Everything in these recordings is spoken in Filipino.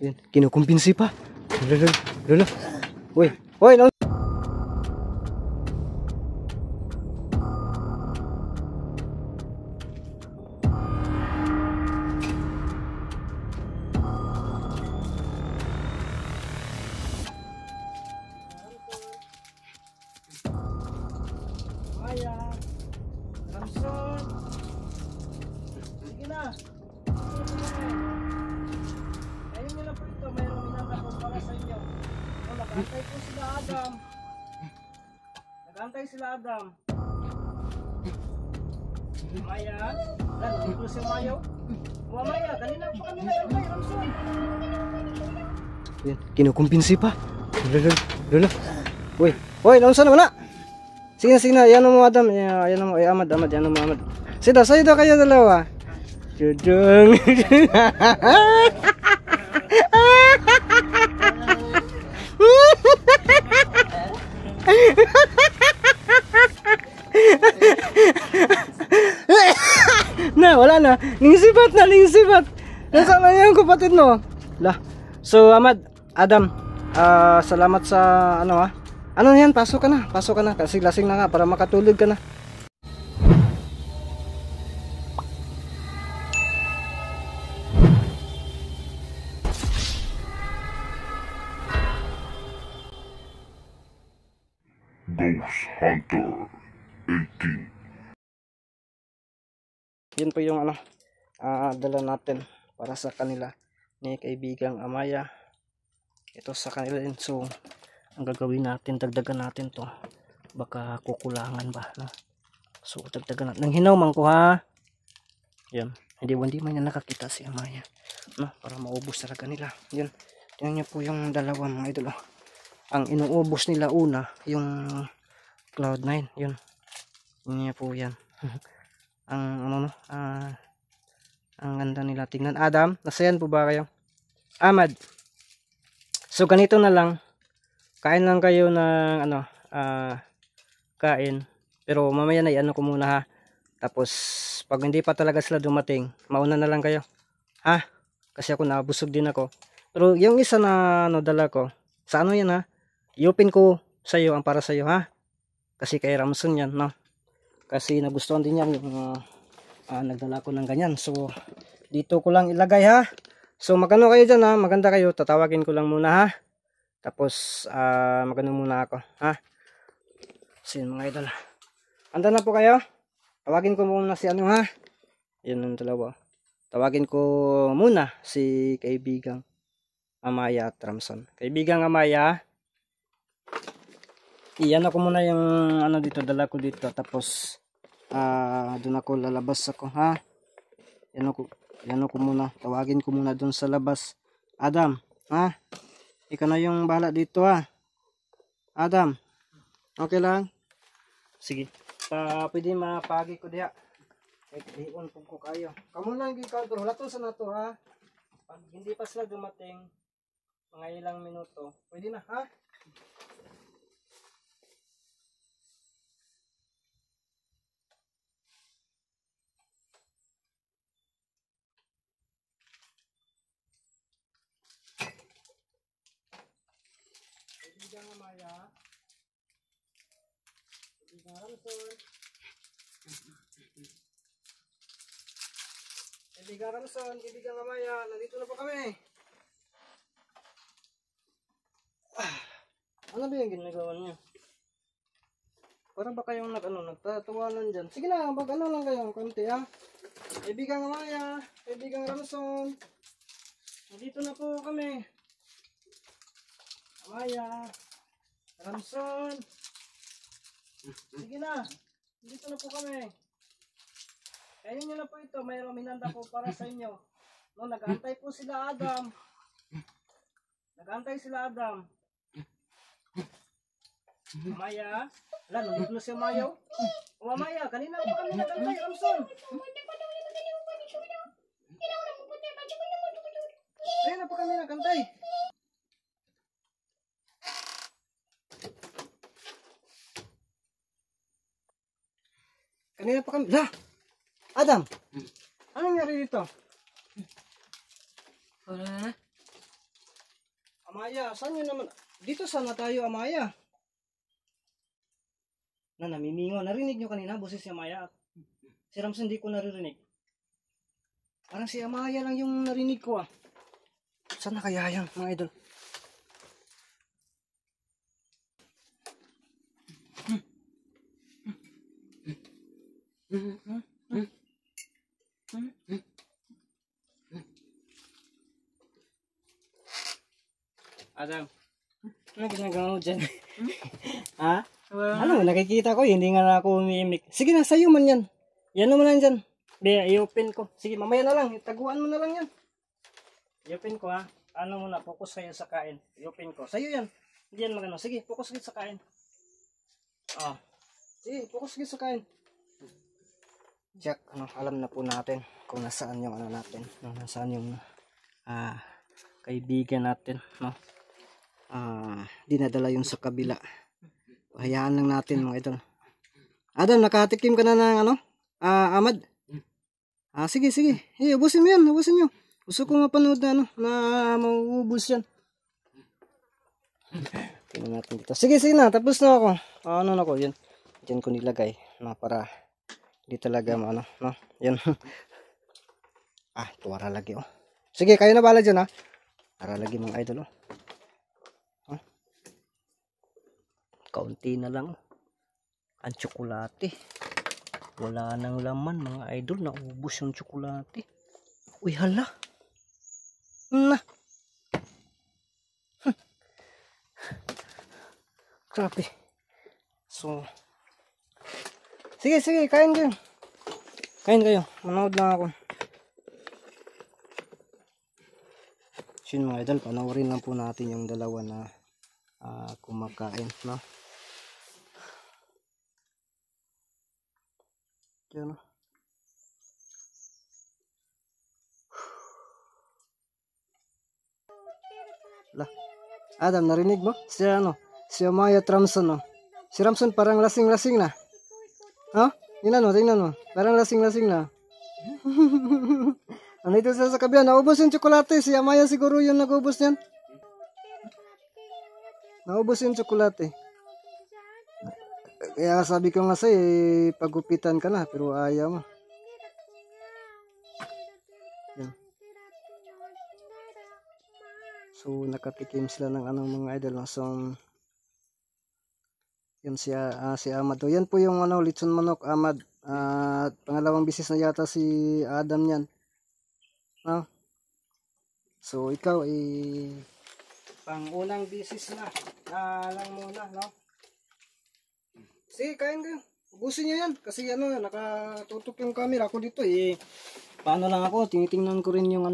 Yan, kinukumbinsi pa. Lolo. Uy, no. Maya, Ramson. Sige na. Ayun nyo na po ito. Mayroong minanda po para sa inyo. O, nag-antay po sila Adam. Nag-antay sila Adam. Maya, nandito si Mayo. Maya, kanina po kami nag-antay, Ramson. Yan, kinukumbinsi pa. Lolo. Uy, Ramson naman na. Sige na, yan mo Adam, yan mo, Ahmad, yan mo Ahmad. Sida, sa'yo daw kayo dalawa. Judung. Wala na. Ningsibat. Nasaan na yung kapatid mo? Lah. So, Ahmad, Adam, salamat sa ano yan, pasok ka na kasi lasing na nga para makatulog ka na. Ghost Hunter 18. Yun po yung dala natin para sa kanila ni kaibigang Amaya. Ito sa kanila din. So ang gagawin natin, dagdagan natin to, baka kukulangan ba, no? So dagdagan natin ng hinaw man ko, ha. Yan, hindi man niya nakakita si Amaya, no? Para maubos talaga nila. Yan, tingnan niyo po yung dalawa mga idol, oh. Ang inuubos nila una yung Cloud9, yun niya po yan. Ang ang ganda nila tingnan. Adam, nasayan po ba kayo? Ahmad, so ganito na lang, kain lang kayo ng kain, pero mamaya na ko muna, ha. Tapos pag hindi pa talaga sila dumating, mauna na lang kayo, ha, kasi ako nabusog din ako. Pero yung isa na dala ko sa yan, ha, i-open ko sa iyo ang para sa iyo, ha, kasi kay Ramson yan, no, kasi nagustuhan din niya yung nagdala ko ng ganyan. So dito ko lang ilagay, ha. So magano kayo dyan, ha, maganda kayo, tatawagin ko lang muna, ha. Tapos magano muna ako, ha. So yun mga idol, handa na po kayo. Tawagin ko muna si ha. Yun ang dalawa. Tawagin ko muna si kaibigang Amaya at Ramson. Kaibigang Amaya, iyan ako muna yung dito, dala ko dito. Tapos doon ako lalabas ako, ha. Yan ako muna. Tawagin ko muna doon sa labas. Adam, ha. Ikaw na yung bahala dito, ha. Adam, okay lang? Sige. Pwede mapagi ko diha. Dion po ko kayo. Kamu lang ikaw, pero wala to sa nato, ha. Pag hindi pa sila dumating, mga ilang minuto, pwede na, ha. Kaibigang Amaya, kaibigang Ramson, kaibigang Ramson, kaibigang Amaya, nandito na po kami. Ano ba yung ginagawa niyo? Parang ba kayong nagtatawanan dyan? Sige na, lang kayo, konti, ha. Kaibigang Amaya, kaibigang Ramson, nandito na po kami. Amaya, Ramson, sige na, dito na po kami. Ayun nyo na po ito, mayroong minanda po para sa inyo. No, nag-antay po sila Adam. Amaya, nandito na si Mayo. Amaya, kanina po kami nag-antay, Ramson. Kanina po kami nag-antay. Kanina pa kami. Adam! Anong nangyari dito? Wala na. Amaya, saan yun naman? Dito sana tayo, Amaya. Namimingo. Narinig nyo kanina, boses si Amaya. Si Ramson hindi ko naririnig. Parang si Amaya lang yung narinig ko ah. Saan na kaya yan, mga idol? Adam, ano ginagawa mo dyan? Ha? Ano, nakikita ko, hindi nga na ako umiimik. Sige na, sa'yo man yan. Yan naman lang dyan. Be, i-open ko. Sige, mamaya na lang. Taguan mo na lang yan. I-open ko ha. Ano muna, focus kayo sa kain. I-open ko. Sa'yo yan. Hindi yan magano. Sige, focus kayo sa kain. Ah. Sige, focus kayo sa kain. Jack, alam na po natin kung nasaan yung ano natin. Nasaan yung kaibigan natin. No? Dinadala yung sa kabila. Hayaan lang natin mga idol. Adam, nakatikim ka na ng ano? Ahmad? Sige. Ubusin mo yan, ubusin nyo. Gusto ko mapanood na ano, na mauubos yan. Tingnan natin dito. Sige na, tapos na ako. Ano na ko, yan. Diyan ko nilagay. No, para di talaga ano, no? Yan. Tuwara lagi oh. Sige, kayo na bala dyan ha. Para lagi mga idol oh. Kaunti na lang ang tsokolate. Wala nang laman mga idol, naubos yung tsokolate. Uy hala. Grabe. So sige, kain kayo. Kain kayo, manood lang ako. So yun mga idol, panoorin lang po natin yung dalawa na kumakain, no? Yan. Adam, narinig mo? Si ano? Si Amaya at Ramson, no? Si Ramson parang lasing-lasing na. Ha? Tingnan mo. Parang lasing-lasing na. Nandito sila sa kabila. Naubos yung tsokolate. Si Amaya siguro yung nag-ubos niyan. Naubos yung tsokolate. Kaya sabi ko nga sa'yo, pagupitan ka na, pero ayaw mo. Yan. So, nakatikim sila ng anong mga idol. So, yan si Ahmad. Yan po yung lechon manok, Ahmad. Pangalawang bisis na yata si Adam yan. No? So, ikaw, pang-unang bisis na. Lang muna, no? Sige, kain kayo. Ubusin nyo yan. Kasi nakatutok yung camera ako dito paano lang ako, tinitingnan ko rin yung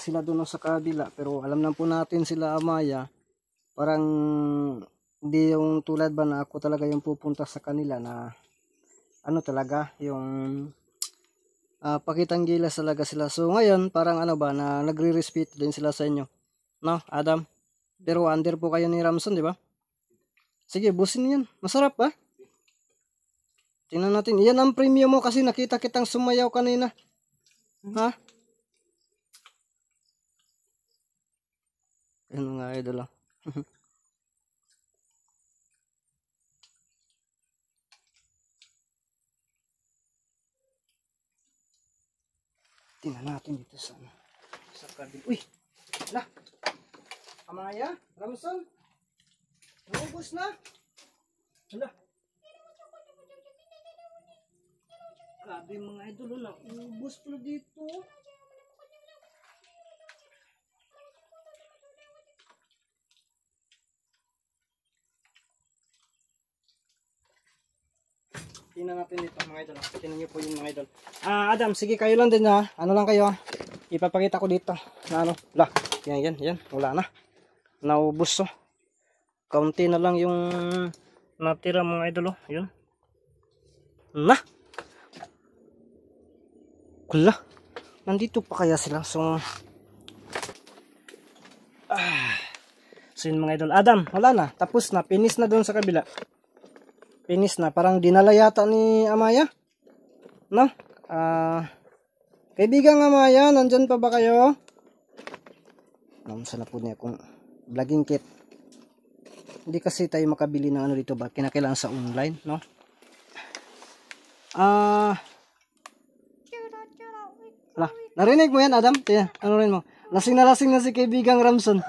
sila doon sa kabila. Pero alam na po natin sila Amaya. Parang hindi yung tulad ba na ako talaga yung pupunta sa kanila na talaga yung pakitang gilas talaga sila. So ngayon, parang na nagre-respeto din sila sa inyo. No, Adam? Pero under po kayo ni Ramson, di ba? Sige, busin yan. Masarap ba? Tingnan natin. Yan ang premium mo kasi nakita kitang sumayaw kanina. Ha? Yan mga idol. Tingnan natin dito sa kabin. Uy! Hala! Amaya? Ramson? Naubos na? Hala! Grabe mga idol, naubos pala dito. Tingnan natin dito mga idol. Tingnan nyo po yung mga idol. Adam, sige kayo lang din ha. Ano lang kayo ha. Ipapakita ko dito. Na Lah. Yan. Wala na. Naubos oh. Kaunti na lang yung natira mga idol oh. Yun. Na. Kula. Nandito pa kaya sila. So yun mga idol. Adam, wala na. Tapos na. Finish na doon sa kabila. Finish na. Parang dinala yata ni Amaya. No? Kaibigang Amaya, nandyan pa ba kayo? Saan na po niya kung vlogging kit. Hindi kasi tayo makabili ng ano dito ba? Kinakailangan sa online, no? Narinig mo yan, Adam? Tingnan, ano rin mo? Lasing na si kaibigang Ramson.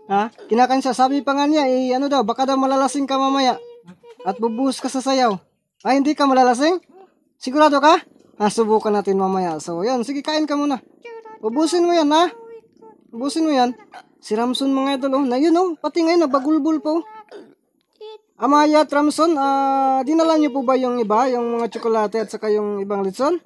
Ha? Kinakain siya. Sabi pa nga niya, ano daw, baka daw malalasing ka mamaya. At bubuhos ka sa sayaw. Ay, hindi ka malalasing? Sigurado ka? Subukan natin mamaya. So, yan. Sige, kain ka muna. Ubusin mo yan, ha? Ubusin mo yan. Si Ramson, mga idol, oh. Na yun, oh. Pati ngayon, nabagulbul po. Amaya at Ramson, dinala niyo po ba yung iba? Yung mga tsokolate at saka yung ibang litson?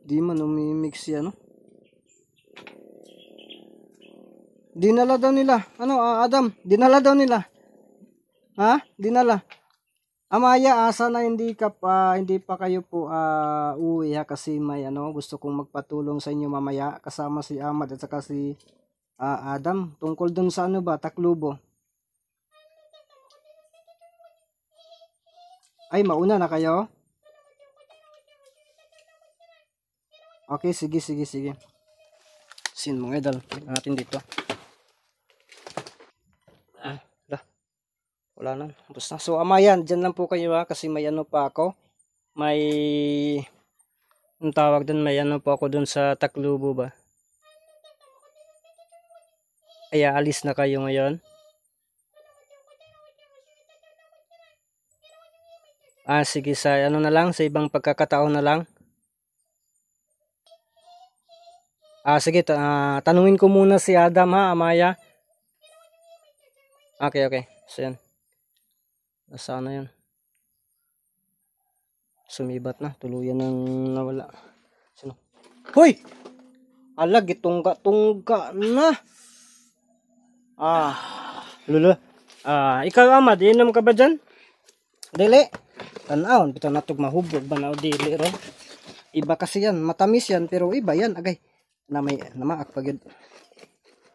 Di man umimix yan, no? Dinala daw nila. Ano, Adam? Dinala daw nila. Ha? Dinala. Amaya, sana hindi pa kayo po uuwi ha, kasi may ano, gusto kong magpatulong sa inyo mamaya kasama si Ahmad at saka si Adam tungkol dun sa ano ba, Taklubo. Ay, mauna na kayo? Okay, sige. Sin mga idol, natin dito. Wala na, basta. So, amayan, dyan lang po kayo ha, kasi may ano pa ako. May, ang tawag dun, may ano pa ako dun sa Taklubo ba. Ay, alis na kayo ngayon. Sige, sa ano na lang, sa ibang pagkakataon na lang. Sige, tanungin ko muna si Adam ha, Amaya. Okay. So, yan. Nasaan na yan? Sumibat na. Tuluyan nang nawala. Sino? Hoy! Alag, itungga na. Lula. Ikaw, Amad, inom ka ba dyan? Dili. Tanawon, bitaw natog mahubog ba na o dili ron. Iba kasi yan. Matamis yan, pero iba yan. Agay. Namaak pag yun.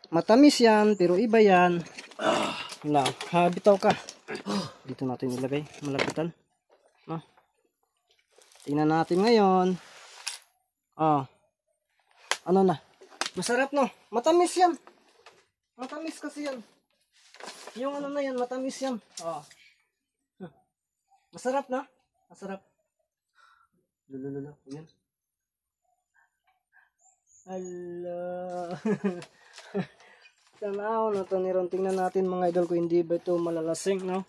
Matamis yan, pero iba yan. Bitaw ka. Dito natin ilagay. Malapitan. Tingnan natin ngayon. Ano na? Masarap no? Matamis yan. Matamis kasi yan. Yung ano na yan, matamis yan. Masarap na? Masarap. Lulululu. Yan. Hello. Tanaw na to niron. Tingnan natin mga idol ko, hindi ba ito malalasing, no?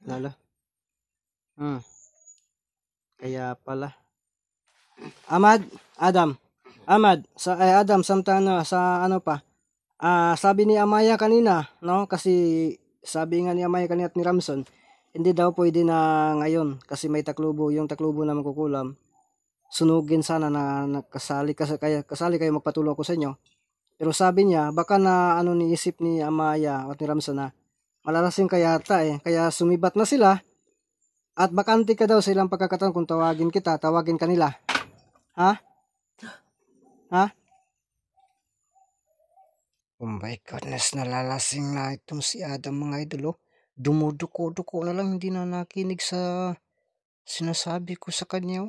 Lala. Kaya pala. Adam, samtang sa ano pa. Sabi ni Amaya kanina, no? Kasi sabi nga ni Amaya kanina at ni Ramson, hindi daw pwede na ngayon kasi may Taklubo, yung Taklubo na magkukulam. Sunugin sana na kasali kayo, magpatulong ko sa inyo. Pero sabi niya, baka na ano niisip ni Amaya at ni Ramson na malalasing kaya ata kaya sumibat na sila. At bakante ka daw sa ilang pagkakataon kung tawagin ka nila. Ha? Oh my goodness, nalalasing na itong si Adam mga idol. Dumuduko-duko na lang, hindi na nakinig sa sinasabi ko sa kanya.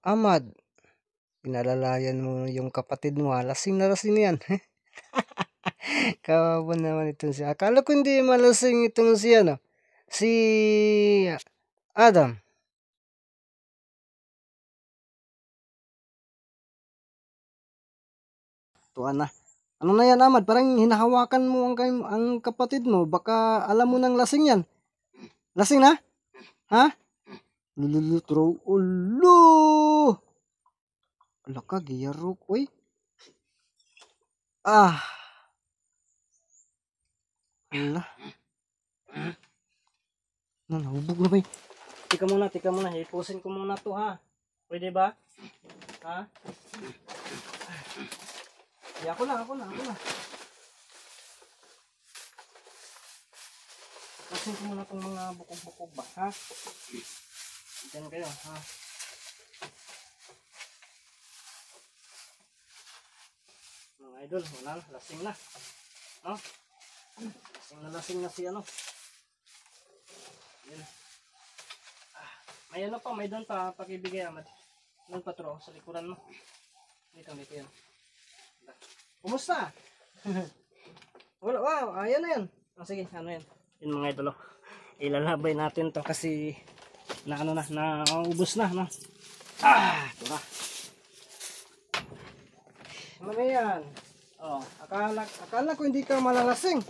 Amad, pinalalayan mo yung kapatid mo, lasing na yan. Kawawa naman itong si, akala ko hindi malasing itong si Adam. Tuan na. Ano na yan, Amad? Parang hinahawakan mo ang kapatid mo. Baka alam mo nang lasing yan. Lasing na? Ha? Lululutro. Ulo! Ala ka, giyarok. Uy. Ala. Nahubog na ba? Tika muna. Hipusin ko muna to ha. Pwede ba? Ha? Ako na. Pasin ko muna itong mga bukog-bukog ba, ha? Diyan kayo, ha? mga idol, wala na, lasing na. No? Lasing na si ano. Yan. May ano pa, may doon pa, pakibigay Amad. Doon pa tro, sa likuran mo. Dito yan. Kumusta? Wala, wow, ayan na yan. Sige, ano yan. Yun mga idol, ilalabay natin to kasi na ano na, naubos na, no? Ito na. Ano yan? Oh, akala ko hindi ka malalasing.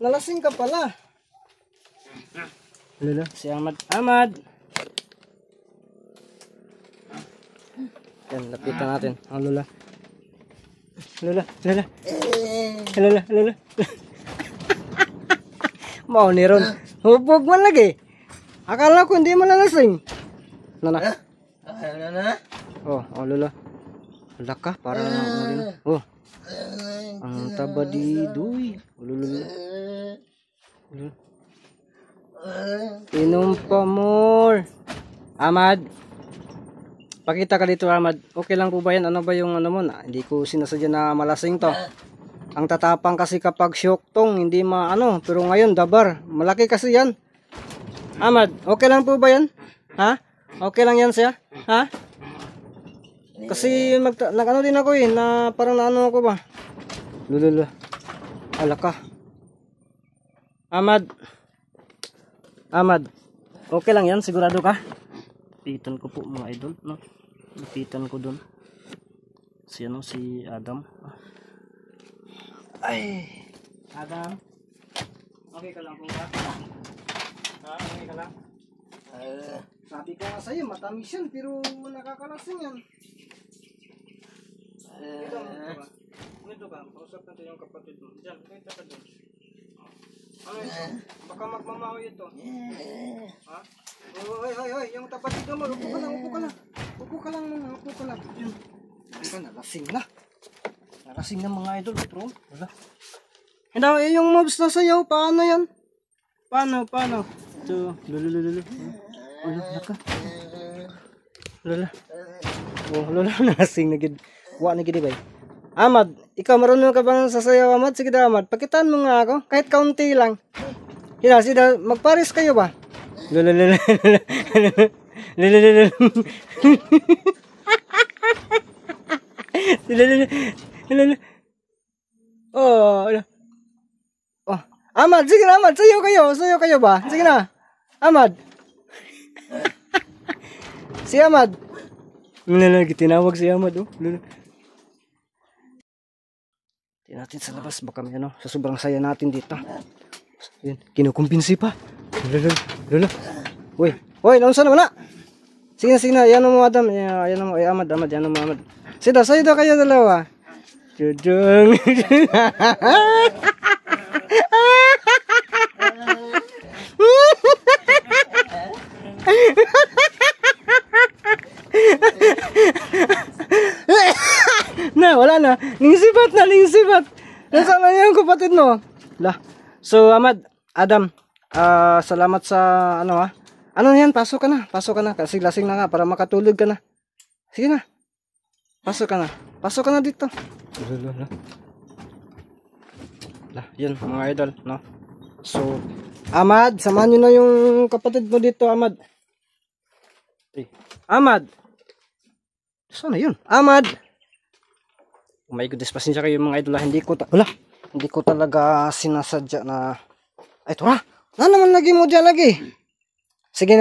Nalasing ka pala. Lolo, si Amad. Amad! Yan, lapitan natin. Ang Lola. Lola. Mau ni ron. Hubog man lagi. Akala ko hindi malalasing. Nana. Oh, Lola. Wala ka, para oh. Ang taba di duy. Lola. Inom pa more. Amad. Pakita ka dito, Amad. Okay lang po ba yan? Ano ba yung ano mo na? Hindi ko sinasadya na malasing to. Ang tatapang kasi kapag syoktong, hindi maano. Pero ngayon, dabar. Malaki kasi yan. Amad, okay lang po ba yan? Ha? Okay lang yan siya? Ha? Kasi nag-ano din ako na parang naano ako ba? Lulula. Ala ka. Amad. Okay lang yan? Sigurado ka? Lapitan ko po mga idol, no? Lapitan ko dun. Si Adam. Ay, Adam. Okay ka lang po ba? Okay ka lang? Sabi ko nga sa'yo, matamis yan, pero nakakalasing yan. Ito ka, kausap natin yung kapatid mo. Diyan, kita ka dun. Ano ito? Baka magmamahoy ito. Ha? Hoy, yung kapatid mo, upo ka lang. Upo ka lang. Yun. Ito, nalasing na. Nalasing na mga idol, bro. Wala. Hindi, yung mobs na sayaw, paano yan? Paano? Ito, lululululu. Wala ka. Lula. Oh, lula, nalasing na gid. Wa na gid ba? Amad, ikaw marunong ka bang sasayaw, Amad? Sige daw, Amad. Pakitaan mo nga ako, kahit kaunti lang. Sida, magparis kayo ba? Lulululu. Oh, Amad, sige na, Amad. Sayaw kayo ba? Sige na. Amad. Si Amad. Lagi tinawag si Amad, oh. Tingnan natin sa labas, baka may ano, sa sobrang saya natin dito. Yan, kinukumbinsi pa. Lula. Hoy, naunsa na wala. Sige na, yan mo Adam, yan mo, Amad, yan mo Amad. Sida, sayo daw kayo dalawa. Jujung. Wala na. Ningsibat. Nasaan na yung kapatid mo? So, Amad, Adam, salamat sa ano ha. Ano yan? Pasok ka na. Kasi lasing na nga para makatulog ka na. Sige na. Pasok ka na dito. Yun mga idol, no? So, Amad, samahan nyo na yung kapatid mo dito, Amad. Amad. Saan na yun? Amad. Oh my goodness, pasensya kayo mga idol. Hindi ko talaga sinasadya na ito na naman lagi mo dyan lagi. Sige,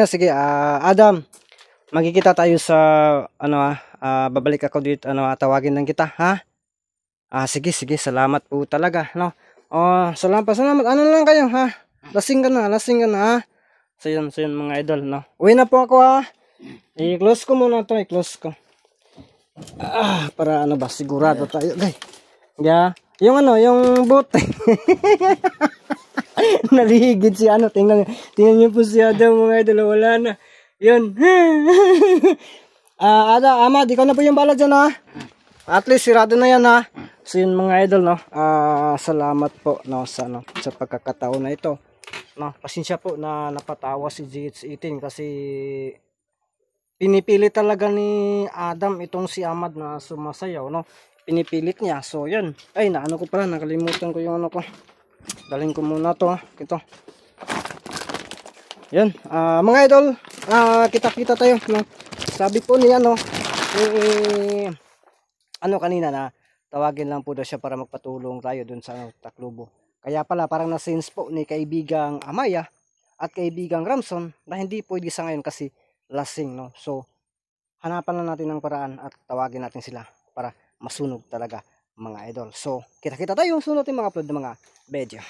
Adam, magkikita tayo sa babalik ako dito, tawagin lang kita, ha? Sige, salamat po talaga, no? Salamat. Ano lang kayo, ha? Lasing ka na, ha? So yun mga idol, no? Uwi na po ako, ha? I-close ko muna to, para sigurado tayo, guys. Yeah. Yung bote. Naligid si tingnan niyo po si Adam mga idol, wala na. Yun. Amad, ikaw na po yung bala dyan, ha? At least sirado na yan, ha? So yun mga idol, no? Salamat po, no, sa pagkakataon na ito. No, pasensya po na napatawa si GH18 kasi pinipili talaga ni Adam itong si Amad na sumasayaw, no? pinipilit niya. So yan, ay naano ko pala, nakalimutan ko yung ano ko. Dalhin ko muna to, ito. Yan, mga idol, kita-kita tayo, no? Sabi po niya, no, ano kanina na tawagin lang po daw siya para magpatulong tayo dun sa Tacloban. Kaya pala parang na-sense po ni kaibigang Amaya at kaibigang Ramson na hindi pwede sa ngayon kasi lasing, no. So hanapan lang natin ng paraan at tawagin natin sila para masunog talaga mga idol. So kita-kita tayo sunod yung mga upload ng mga video.